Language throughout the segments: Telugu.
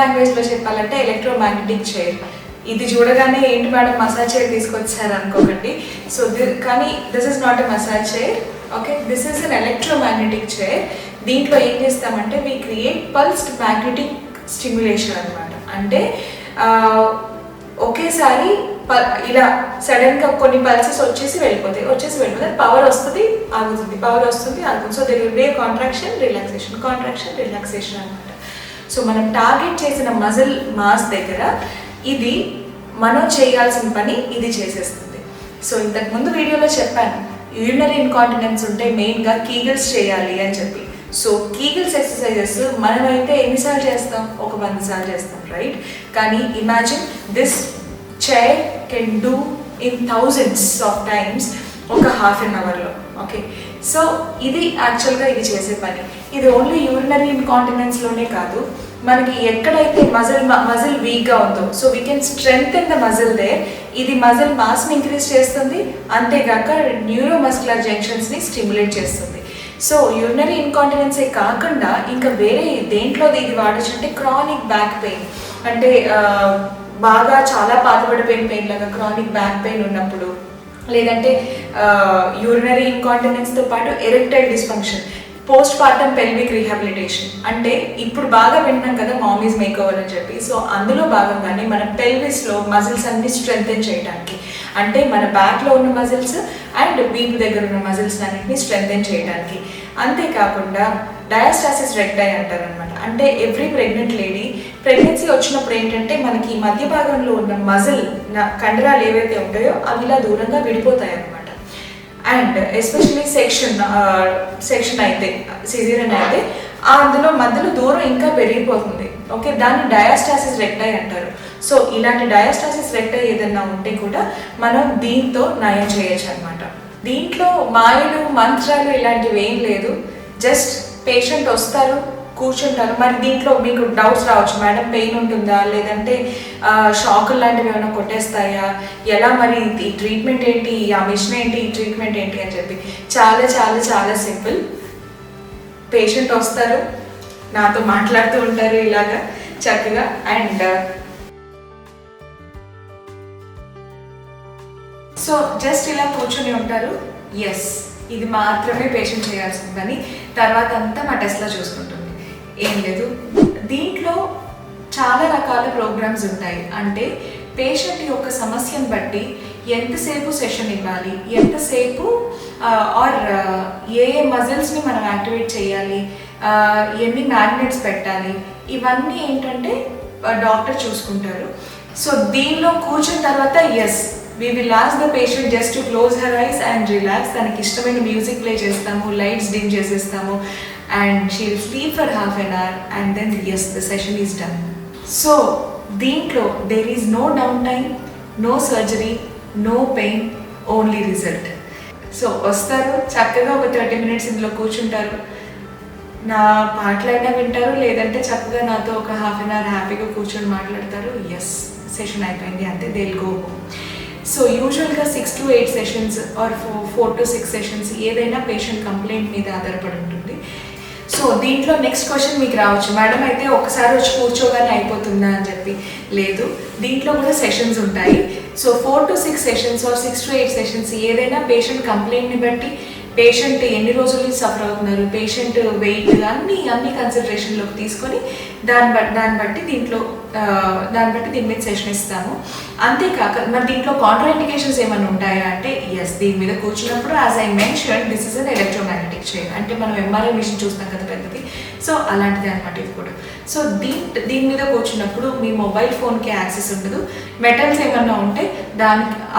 లాంగ్వేజ్లో చెప్పాలంటే ఎలక్ట్రోమాగ్నెటిక్ చైర్. ఇది చూడగానే ఏంటి మేడం మసాజ్ చైర్ తీసుకొచ్చారు అనుకోకండి. సో కానీ this is not a massage chair. Okay, this is an electromagnetic chair. దీంట్లో ఏం చేస్తామంటే we create pulsed magnetic stimulation అనమాట. అంటే ఒకేసారి ఇలా సడన్గా కొన్ని పల్సెస్ వచ్చేసి వెళ్ళిపోతాయి. పవర్ వస్తుంది ఆగుతుంది. So there will be contraction relaxation అనమాట. సో మనం టార్గెట్ చేసిన మజిల్ మాస్ దగ్గర ఇది మనం చేయాల్సిన పని ఇది చేసేస్తుంది. సో ఇంతకు ముందు వీడియోలో చెప్పాను, యూరినరీ ఇన్కాంటినెన్స్ ఉంటే మెయిన్గా కీగిల్స్ చేయాలి అని చెప్పి. సో కీగిల్స్ ఎక్సర్సైజెస్ మనమైతే ఎన్నిసార్లు చేస్తాం? ఒక 100 సార్లు చేస్తాం, రైట్? కానీ imagine this chair can do in thousands of times ఒక హాఫ్ అన్ అవర్లో. ఓకే, సో ఇది యాక్చువల్గా ఇది చేసే పని. ఇది ఓన్లీ యూరినరీ ఇన్కాంటినెన్స్లోనే కాదు, మనకి ఎక్కడైతే మజిల్ వీక్గా ఉందో so we can strengthen the muscle there. ఇది మజిల్ మాస్ని ఇంక్రీజ్ చేస్తుంది, అంతేగాక న్యూరోమస్కులర్ జంక్షన్స్ని స్టిమ్యులేట్ చేస్తుంది. సో యూరినరీ ఇన్కాంటినెన్సే కాకుండా ఇంకా వేరే దేంట్లో ఇది వాడచ్చు అంటే క్రానిక్ బ్యాక్ పెయిన్, అంటే బాగా చాలా పాతబడిపోయిన పెయిన్ లాగా క్రానిక్ బ్యాక్ పెయిన్ ఉన్నప్పుడు, లేదంటే యూరినరీ ఇన్కాంటినెన్స్తో పాటు erectile dysfunction, post partum pelvic rehabilitation. అంటే ఇప్పుడు బాగా వింటున్నాం కదా మామీస్ మేకోవర్ అని చెప్పి. సో అందులో భాగంగానే మన పెల్విస్లో మజిల్స్ అన్ని స్ట్రెంగ్తెన్ చేయడానికి, అంటే మన బ్యాక్లో ఉన్న మజిల్స్ అండ్ వీపు దగ్గర ఉన్న మజిల్స్ అన్నింటినీ స్ట్రెంగ్తెన్ చేయడానికి. అంతేకాకుండా డయాస్టాసిస్ రెక్టై అంటారనమాట. అంటే ఎవ్రీ ప్రెగ్నెంట్ లేడీ ప్రెగ్నెన్సీ వచ్చినప్పుడు ఏంటంటే మనకి మధ్య భాగంలో ఉన్న మజిల్ కండరాలు ఏవైతే ఉంటాయో అవి ఇలా దూరంగా విడిపోతాయి అనమాట. అండ్ ఎస్పెషల్లీ సెక్షన్ అయితే సిజేరియన్ అయితే అందులో మధ్యలో దూరం ఇంకా పెరిగిపోతుంది. ఓకే, దాన్ని డయాస్టాసిస్ రెక్టై అంటారు. సో ఇలాంటి డయాస్టాసిస్ రెక్టై ఏదన్నా ఉంటే కూడా మనం దీంతో నయం చేయొచ్చు అనమాట. దీంట్లో మాయలు మంత్రాలు ఇలాంటివి ఏం లేదు. జస్ట్ పేషెంట్ వస్తారు, కూర్చుంటారు. మరి దీంట్లో మీకు డౌట్స్ రావచ్చు, మేడం పెయిన్ ఉంటుందా, లేదంటే షాకులు లాంటివి ఏమైనా కొట్టేస్తాయా, ఎలా మరి ఈ ట్రీట్మెంట్ ఏంటి, ఆ మిషన్ ఏంటి, ఈ ట్రీట్మెంట్ ఏంటి అని చెప్పి. చాలా చాలా చాలా సింపుల్. పేషెంట్ వస్తారు, నాతో మాట్లాడుతూ ఉంటారు ఇలాగా చక్కగా. అండ్ సో జస్ట్ ఇలా కూర్చొని ఉంటారు. ఎస్, ఇది మాత్రమే పేషెంట్ చేయాల్సిన పని. తర్వాత అంతా మా టెస్ట్లో చూసుకుంటుంది, ఏం లేదు. దీంట్లో చాలా రకాల ప్రోగ్రామ్స్ ఉంటాయి. అంటే పేషెంట్ యొక్క సమస్యను బట్టి ఎంతసేపు సెషన్ ఇవ్వాలి, ఎంతసేపు ఆర్ ఏ మజిల్స్ని మనం యాక్టివేట్ చేయాలి, ఎన్ని మ్యాగ్నెట్స్ పెట్టాలి, ఇవన్నీ ఏంటంటే డాక్టర్ చూసుకుంటారు. సో దీనిలో కూర్చున్న తర్వాత yes we will ask the patient just to close her eyes and relax. తనకి ఇష్టమైన మ్యూజిక్ ప్లే చేస్తాము, లైట్స్ డిమ్ చేసేస్తాము, and she will sleep for half an hour and then yes, the session is done. So దీంట్లో there is no downtime, no surgery, no pain, only result. So వస్తారు చక్కగా ఒక 30 minutes ఇందులో కూర్చుంటారు, నా మాటలైనా వింటారు, లేదంటే చక్కగా నాతో ఒక హాఫ్ అన్ అవర్ హ్యాపీగా కూర్చొని మాట్లాడతారు. ఎస్, సెషన్ అయిపోయింది అంతే, they will go home. So యూజువల్గా 6 to 8 sessions or 4 to 6 sessions ఏదైనా పేషెంట్ కంప్లైంట్ మీద ఆధారపడి ఉంటుంది. సో దీంట్లో నెక్స్ట్ క్వశ్చన్ మీకు రావచ్చు, మేడం అయితే ఒకసారి వచ్చి కూర్చోగానే అయిపోతుందా అని చెప్పి. లేదు, దీంట్లో కూడా సెషన్స్ ఉంటాయి. So 4 to 6 sessions or 6 to 8 sessions ఏదైనా పేషెంట్ కంప్లైంట్ని బట్టి, పేషెంట్ ఎన్ని రోజుల నుంచి సఫర్ అవుతున్నారు, పేషెంట్ వెయిట్ అన్ని కన్సిడరేషన్లోకి తీసుకొని దాన్ని బట్టి దీని మీద సెషన్ ఇస్తాము. అంతేకాక మరి దీంట్లో కాంట్రాఇండికేషన్స్ ఏమైనా ఉంటాయా అంటే ఎస్, దీని మీద కూర్చున్నప్పుడు as I mention this is an electromagnetic chair. అంటే మనం ఎంఆర్ఐ మిషన్ చూస్తాం కదా పెద్దది, సో అలాంటిది అనమాట ఇది కూడా. సో దీని మీద కూర్చున్నప్పుడు మీ మొబైల్ ఫోన్కి యాక్సెస్ ఉండదు. మెటల్స్ ఏమన్నా ఉంటే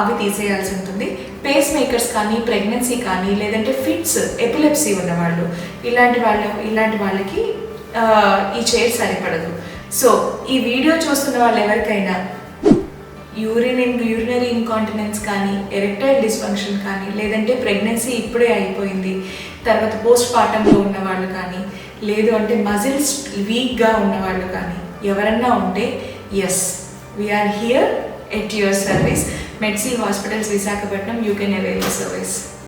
అవి తీసేయాల్సి ఉంటుంది. పేస్ మేకర్స్ కానీ, ప్రెగ్నెన్సీ కానీ, లేదంటే ఫిట్స్, ఎపిలెప్సీ ఉన్నవాళ్ళు, ఇలాంటి వాళ్ళకి ఈ చైర్ సరిపడదు. సో ఈ వీడియో చూస్తున్న వాళ్ళు ఎవరికైనా యూరినరీ ఇన్కాంటినెన్స్ కానీ, ఎరెక్టైల్ డిస్ఫంక్షన్ కానీ, లేదంటే ప్రెగ్నెన్సీ ఇప్పుడే అయిపోయింది, తర్వాత పోస్ట్ పార్టంలో ఉన్న వాళ్ళు కానీ, లేదు అంటే మజిల్స్ వీక్గా ఉన్నవాళ్ళు కానీ ఎవరన్నా ఉంటే yes, we're here at your service. మెడ్సీ hospitals Visakhapatnam, you can avail the service.